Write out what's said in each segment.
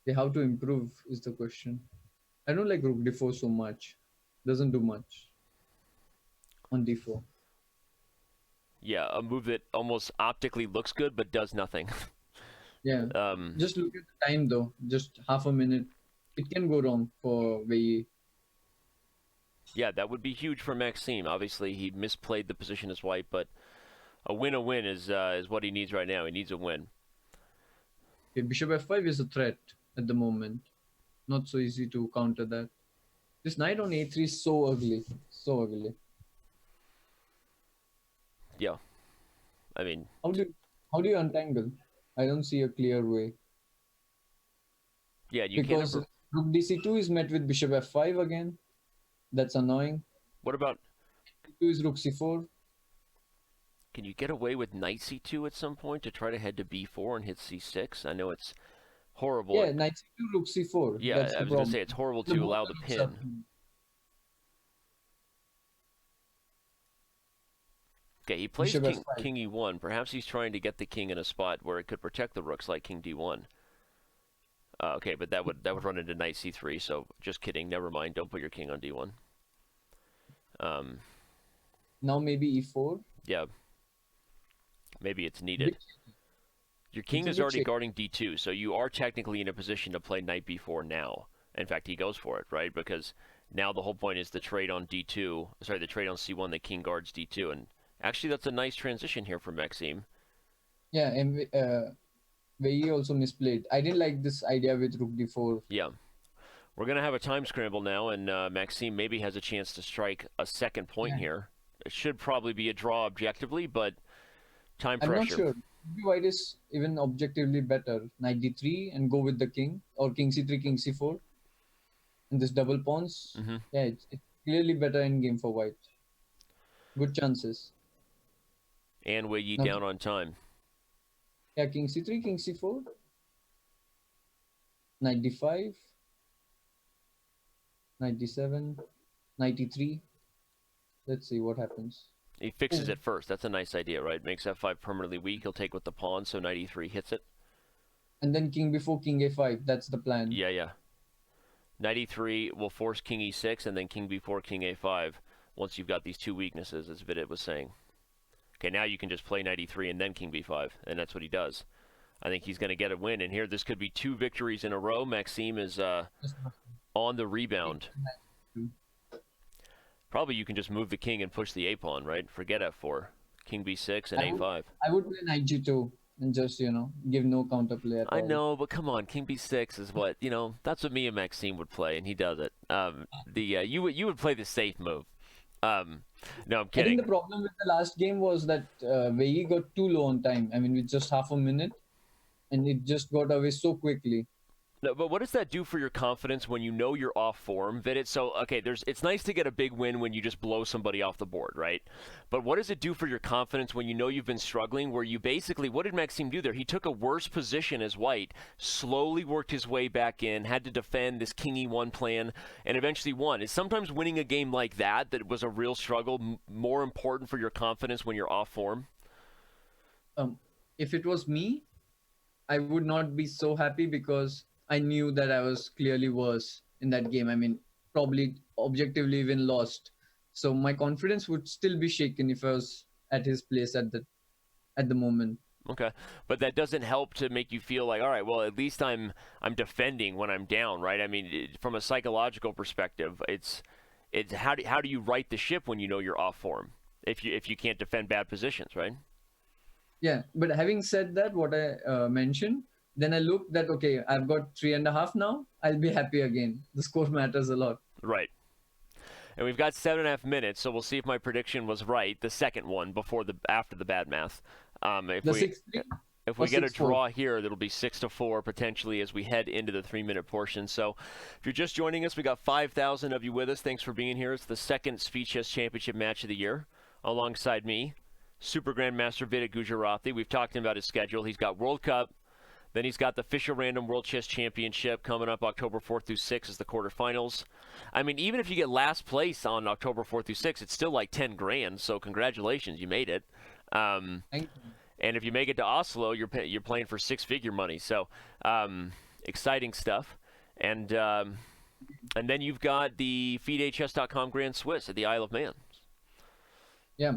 Okay, how to improve is the question. I don't like rook d4 so much. Doesn't do much on d4. Yeah, a move that almost optically looks good but does nothing. Yeah. um, Just look at the time though. Just half a minute. It can go wrong for Wei. yeah, that would be huge for Maxime. Obviously, he misplayed the position as white, but a win is what he needs right now. He needs a win. Okay, bishop f5 is a threat at the moment. Not so easy to counter that. This knight on a3 is so ugly. So ugly. Yeah, I mean, How do how do you untangle? I don't see a clear way. yeah, you can't Because ever. rook dc2 is met with bishop f5 again. That's annoying. What about? C2 is rook c4. Can you get away with knight c2 at some point to try to head to b4 and hit c6? I know it's horrible. Yeah, knight c2, rook c4. Yeah, That's I the was gonna problem. say it's horrible The to both allow the the rooks are pin. Okay, he plays bishop king f5. e1. Perhaps he's trying to get the king in a spot where it could protect the rooks, like king d1. Okay, but that would run into knight c3. So just kidding. Never mind. Don't put your king on d1. Um, Now maybe e4. yeah, maybe it's needed. Bit, Your king it's a is bit already shaky. guarding d2, so you are technically in a position to play knight b4 now. In fact, he goes for it, right? Because now the whole point is the trade on d2. Sorry, the trade on c1. The king guards d2, and actually that's a nice transition here for Maxime. Yeah, and Wei also misplayed. I didn't like this idea with rook d4. Yeah, we're gonna have a time scramble now, and Maxime maybe has a chance to strike a second point Yeah. here. It should probably be a draw objectively, but time I'm not pressure. sure. Maybe white is even objectively better. Knight d3 and go with the king, or king c3, king c4. And this double pawns. Mm-hmm. Yeah, it's clearly better in game for white. Good chances. And Wei Yi Now, down on time. yeah, king c3, king c4, knight d5, knight d7, knight e3. Let's see what happens. He fixes Oh, it first. That's a nice idea, right? Makes f5 permanently weak. He'll take with the pawn, so knight e3 hits it. and then king before king a5. That's the plan. Yeah, yeah. Knight e3 will force king e6, and then king b4, king a5. Once you've got these two weaknesses, as Vidit was saying. Okay, now you can just play knight e3 and then king b5, and that's what he does. I think he's going to get a win, and here this could be two victories in a row. Maxime is on the rebound. Probably you can just move the king and push the a pawn, right? Forget f4, king b6 and I would, a5. I would play knight g2 and just give no counterplay at I all. know, but come on, king b6 is what That's what me and Maxime would play, and he does it. The you would play the safe move. Um, no, I'm I think kidding. the problem with the last game was that Wei got too low on time. I mean, with just half a minute, and it just got away so quickly. No, but what does that do for your confidence when you know you're off form? That it's so okay. It's nice to get a big win when you just blow somebody off the board, right? But what does it do for your confidence when you know you've been struggling? Where you basically, what did Maxime do there? He took a worse position as white, slowly worked his way back in, had to defend this king e1 plan, and eventually won. Is sometimes winning a game like that was a real struggle more important for your confidence when you're off form? If it was me, I would not be so happy because I knew that I was clearly worse in that game. I mean, probably objectively even lost. So my confidence would still be shaken if I was at his place at the moment. Okay, but that doesn't help to make you feel like, all right, well, at least I'm defending when I'm down, right? I mean, from a psychological perspective, it's how do you right the ship when you know you're off form if you can't defend bad positions, right? Yeah, but having said that, what I mentioned, then I looked that okay, I've got 3.5 now. I'll be happy again. The score matters a lot. Right. And we've got 7.5 minutes, so we'll see if my prediction was right. The second one before the after the bad math. If The we 6-3 if or we get a 6-4. draw here, that'll be 6-4 potentially as we head into the 3-minute portion. So, if you're just joining us, we got 5,000 of you with us. Thanks for being here. It's the second Speed Chess Championship match of the year, alongside me, Super Grandmaster Vidit Gujarati. We've talked about his schedule. He's got World Cup. Then he's got the Fisher Random World Chess Championship coming up October 4th through 6th as the quarterfinals. I mean, even if you get last place on October 4th through 6th, it's still like 10 grand. So congratulations, you made it. Um, Thank you. and if you make it to Oslo, you're playing for six-figure money. So exciting stuff. And then you've got the FeedHS.com Grand Swiss at the Isle of Man. Yeah,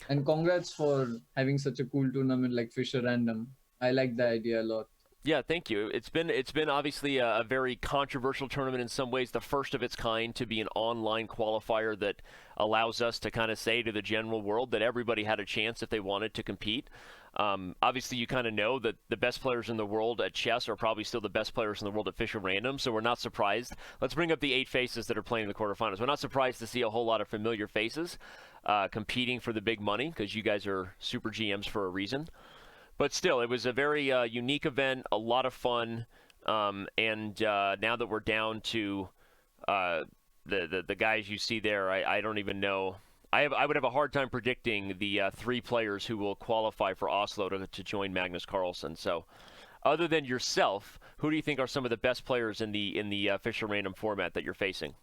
and congrats for having such a cool tournament like Fisher Random. I like the idea a lot. Yeah, thank you. It's been obviously a very controversial tournament in some ways, the first of its kind to be an online qualifier that allows us to kind of say to the general world that everybody had a chance if they wanted to compete. Obviously, you kind of know that the best players in the world at chess are probably still the best players in the world at Fisher Random, so we're not surprised. Let's bring up the 8 faces that are playing in the quarterfinals. We're not surprised to see a whole lot of familiar faces competing for the big money because you guys are super GMs for a reason. But still, it was a very unique event, a lot of fun, and now that we're down to the guys you see there, I don't even know. I would have a hard time predicting the 3 players who will qualify for Oslo to join Magnus Carlsen. So, other than yourself, who do you think are some of the best players in the Fisher Random format that you're facing?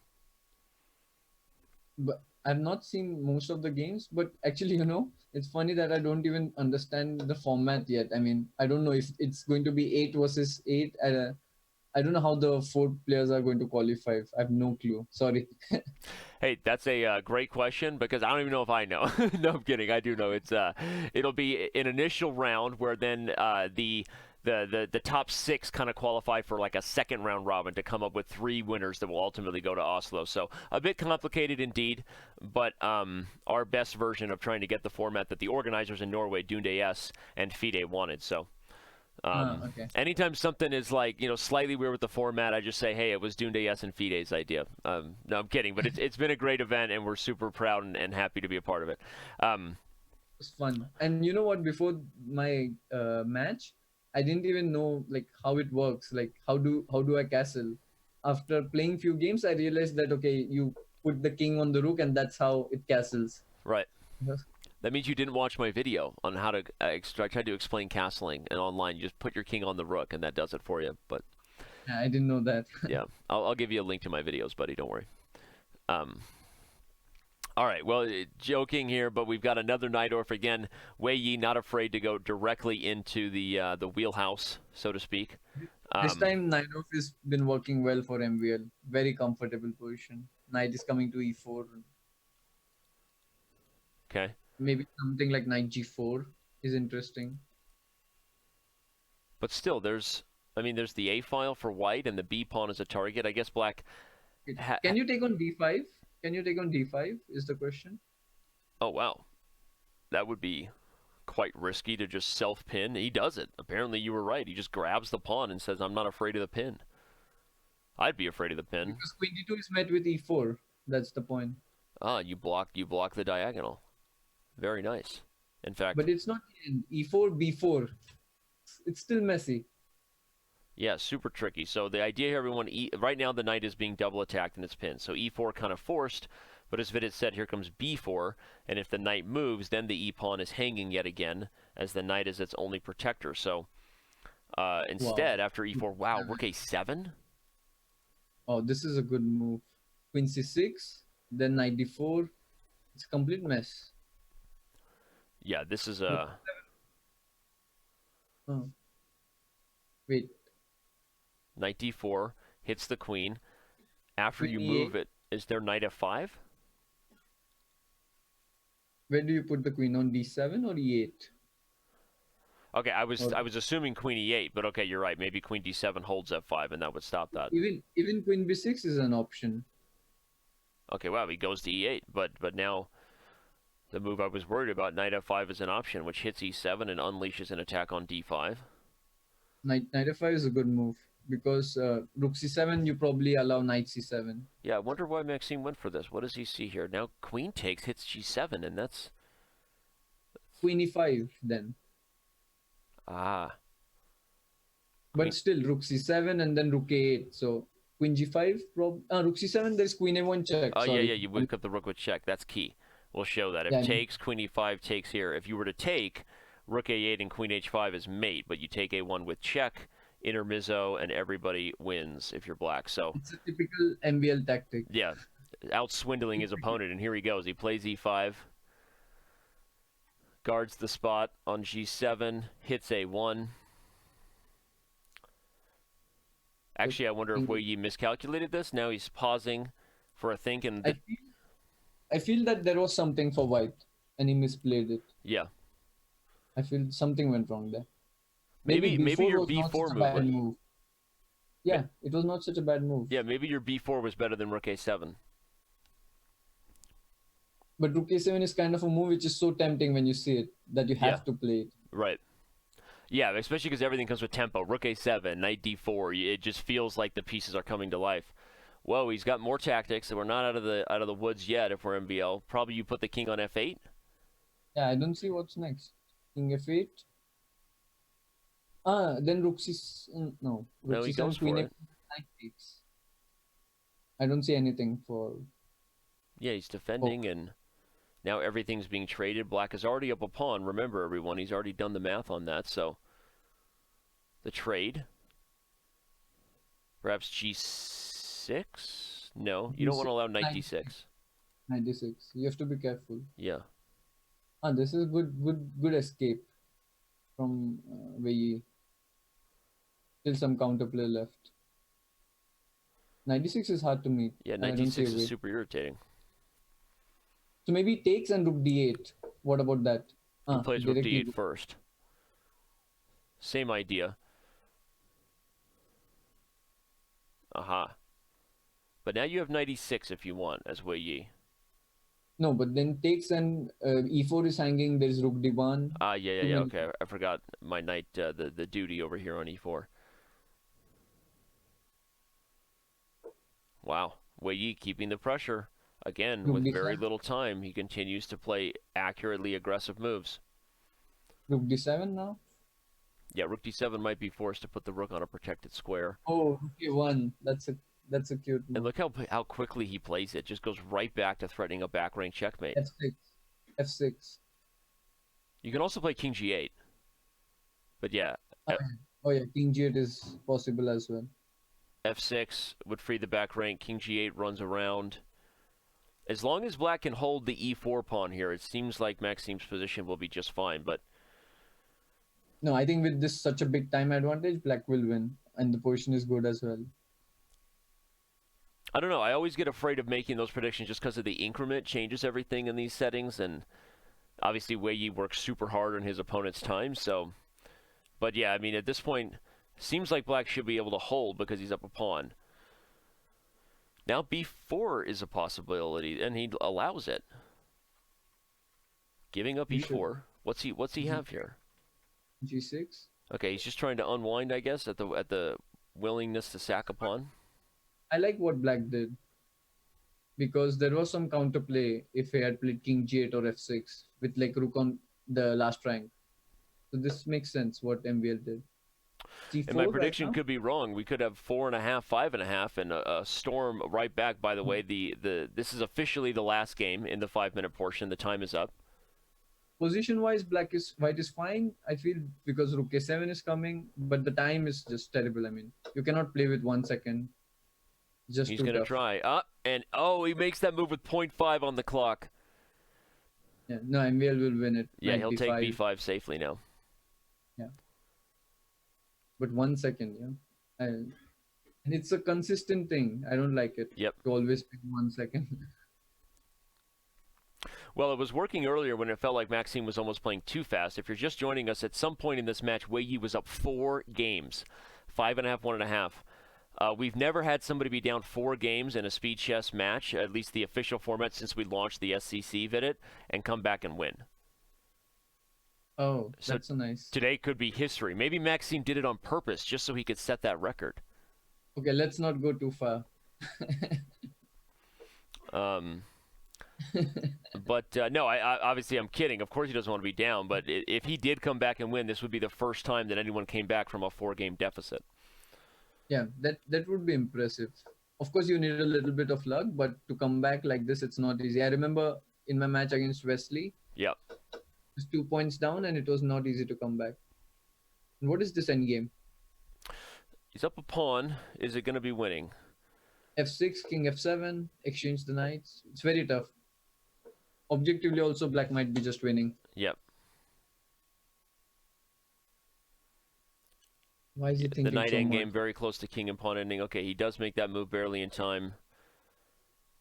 But I've not seen most of the games, but actually, it's funny that I don't even understand the format yet. I mean, I don't know if it's going to be 8 versus 8. I don't know how the 4 players are going to qualify. I have no clue. Sorry. Hey, that's a great question because I don't even know if I know. No, I'm kidding. I do know. It'll be an initial round where then the top 6 kind of qualify for like a second round robin to come up with 3 winners that will ultimately go to Oslo. So a bit complicated indeed, but our best version of trying to get the format that the organizers in Norway, Dunde S and FIDE wanted. So. Okay. Anytime something is like slightly weird with the format, I just say, hey, it was Dunde S and FIDE's idea. No, I'm kidding, but it's been a great event, and we're super proud and happy to be a part of it. It's fun. And you know what? Before my match, I didn't even know like how it works. Like how do I castle? After playing few games, I realized that okay, you put the king on the rook, and that's how it castles. Right. That means you didn't watch my video on how to. I tried to explain castling, and online you just put your king on the rook, and that does it for you. But Yeah, I didn't know that. yeah, I'll give you a link to my videos, buddy. Don't worry. All right, well, joking here, but we've got another Najdorf again. Wei Yi not afraid to go directly into the wheelhouse, so to speak. This time, Najdorf has been working well for MVL. Very comfortable position. Knight is coming to e4. Okay. Maybe something like knight g4 is interesting. But still, there's the A file for white, and the B pawn is a target. I guess black. Can you take on d5? Can you take on d5? Is the question. Oh wow, that would be quite risky to just self-pin. He does it. Apparently, you were right. He just grabs the pawn and says, "I'm not afraid of the pin." I'd be afraid of the pin. Because queen d2 is met with e4. That's the point. Ah, you block the diagonal. Very nice. In fact, but it's not e4 b4. It's still messy. Yeah, super tricky. So the idea here, everyone, right now the knight is being double attacked and it's pinned. So e4 kind of forced, but as Vidit said, here comes b4, and if the knight moves, then the e-pawn is hanging yet again, as the knight is its only protector. So instead, after e4, wow, rook a7? Oh, this is a good move. Queen c6, then knight d4. It's a complete mess. Yeah, this is a... Oh. Wait. Knight d4 hits the queen. After Queen you e8. move it, is there knight f5? Where do you put the queen, on d7 or e8? Okay, I was assuming queen e8, but okay, you're right. Maybe queen d7 holds f5, and that would stop that. Even queen b6 is an option. Okay, wow, he goes to e8, but now the move I was worried about, knight f5 is an option, which hits e7 and unleashes an attack on d5. Knight f5 is a good move because rook c7 you probably allow knight c7. Yeah, I wonder why Maxime went for this. What does he see here? Now queen takes, hits g7, and that's Queen e5 then. Ah. But still, rook c7 and then rook a8. So queen g5, rook c7, there's queen a1 check. Oh, sorry. yeah, you wake up the rook with check. That's key. We'll show that. If Yeah, takes, queen e5 takes here. If you were to take, rook a8 and queen h5 is mate, but you take a1 with check, intermezzo, and everybody wins if you're black. So it's a typical MBL tactic. Yeah, out swindling his opponent, and here he goes. He plays e5, guards the spot on g7, hits a1. Actually, I wonder if Wei Yi miscalculated this. Now he's pausing for a think, and I feel that there was something for white, and he misplayed it. yeah, I feel something went wrong there. maybe B4 your was not B4 such a move. bad move. Yeah, it was not such a bad move. Yeah, maybe your B4 was better than Rook A7. But Rook A7 is kind of a move which is so tempting when you see it that you have Yeah. to play it. Right. Yeah, especially because everything comes with tempo. Rook A7, Knight D4. It just feels like the pieces are coming to life. Whoa, he's got more tactics, and we're not out of the woods yet. If we're MBL, probably you put the king on F8. Yeah, I don't see what's next. King F8. Then Rook C. No, Rook No, he C7, goes Queen for F8, it. Knight takes. I don't see anything for. Yeah, he's defending, and now everything's being traded. Black is already up a pawn. Remember, everyone, he's already done the math on that. So the trade, perhaps G6. No, you don't want to allow Knight D6. 96. You have to be careful. Yeah. This is good escape from Wei Yi. Still some counterplay left. 96 is hard to meet. Yeah, And Knight I don't see a D6 way. is super irritating. So maybe he takes and Rook D8. What about that? He plays Rook directly D8 first. Same idea. Aha. But now you have Knight E6 if you want, as Wei Yi. No, but then takes and E4 is hanging. There's Rook D1. Yeah. Okay, I forgot my knight, the duty over here on E4. Wow. Wei Yi keeping the pressure. Again, Rook with D7. very little time, he continues to play accurately aggressive moves. Rook D7 now. Yeah, Rook D7 might be forced to put the rook on a protected square. Oh, Rook A1. That's a cute move. And look how quickly he plays it. Just goes right back to threatening a back range checkmate. F6. F6. You can also play King G8. But yeah. Oh yeah, King G8 is possible as well. F6 would free the back rank. King G8 runs around. As long as Black can hold the E4 pawn here, it seems like Maxim's position will be just fine. But no, I think with this such a big time advantage, Black will win, and the position is good as well. I don't know. I always get afraid of making those predictions just because of the increment changes everything in these settings, and obviously Wei Yi works super hard on his opponent's time. So, but yeah, I mean, at this point, seems like Black should be able to hold because he's up a pawn. Now B4 is a possibility, and he allows it. Giving up E4. What's he have here? G6. Okay, he's just trying to unwind, I guess, at the willingness to sack a pawn. I like what Black did because there was some counterplay if he had played King G8 or F6 with like Rook on the last rank. So this makes sense what MVL did. C4 And my prediction right could be wrong. We could have 4.5, 5.5, and a storm right back. By the way, this is officially the last game in the 5-minute portion. The time is up. Position-wise, white is fine. I feel because Rook A7 is coming, but the time is just terrible. I mean, you cannot play with 1 second. Just He's going to try. He makes that move with 0.5 on the clock. Yeah, no, MVL will win it. Yeah, he'll B5. take B5 safely now. Yeah. But 1 second, yeah. And it's a consistent thing. I don't like it. Yep. To always pick 1 second. Well, it was working earlier when it felt like Maxime was almost playing too fast. If you're just joining us, at some point in this match, Wei Yi was up 4 games. 5.5, 1.5. We've never had somebody be down 4 games in a speed chess match, at least the official format since we launched the SCC Vidit, and come back and win. Oh, So that's so nice. Today could be history. Maybe Maxime did it on purpose just so he could set that record. Okay, let's not go too far. But no, I obviously I'm kidding. Of course he doesn't want to be down, but if he did come back and win, this would be the first time that anyone came back from a 4-game deficit. Yeah, that would be impressive. Of course, you need a little bit of luck, but to come back like this, it's not easy. I remember in my match against Wesley, Yep. it was 2 points down, and it was not easy to come back. And what is this endgame? He's up a pawn. Is it going to be winning? F6, King F7, exchange the knights. It's very tough. Objectively, also, Black might be just winning. Yep. Why is he The thinking knight so much? endgame very close to king and pawn ending. Okay, he does make that move barely in time.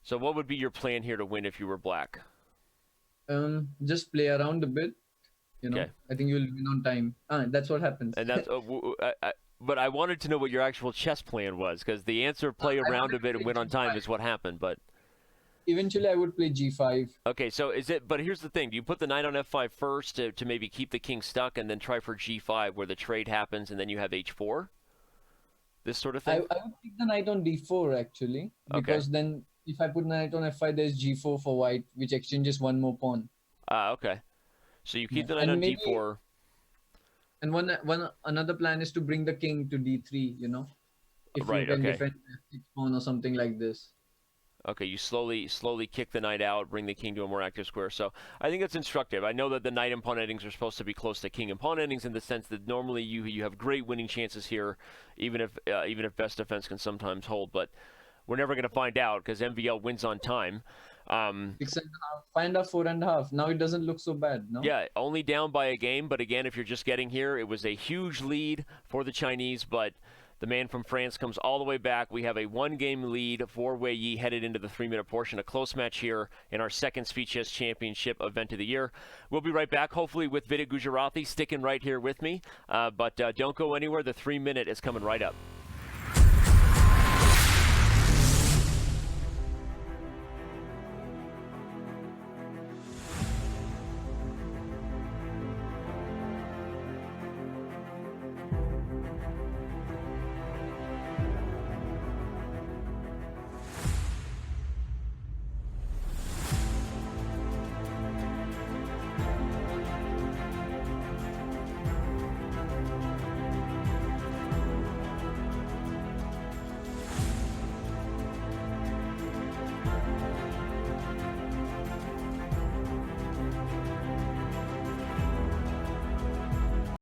So what would be your plan here to win if you were black? Just play around a bit. Okay. I think you'll win on time. That's what happens. And that's but I wanted to know what your actual chess plan was, because the answer play I around wanted a to bit and play win on time G5. is what happened. But Eventually, I would play G5. okay, so is it? But here's the thing: do you put the knight on f5 first to maybe keep the king stuck, and then try for g5 where the trade happens, and then you have h4? This sort of thing. I would pick the knight on d4 actually, Okay. because then if I put knight on f5, there's g4 for white, which exchanges one more pawn. Okay. So you keep Yeah. the knight And on maybe d4. and one another plan is to bring the king to d3. If you Right. can Okay. defend f6 pawn or something like this. Okay, you slowly kick the knight out, bring the king to a more active square. So I think that's instructive. I know that the knight and pawn endings are supposed to be close to king and pawn endings in the sense that normally you have great winning chances here, even if best defense can sometimes hold. But we're never going to find out because MVL wins on time. 6.5, 5.5, 4.5. Now it doesn't look so bad, no? Yeah, only down by a game, but again, if you're just getting here, it was a huge lead for the Chinese, but the man from France comes all the way back. We have a one-game lead for Wei Yi headed into the 3-minute portion. A close match here in our second Speed Chess Championship event of the year. We'll be right back, hopefully with Vidit Gujarati sticking right here with me. But don't go anywhere. The 3-minute is coming right up.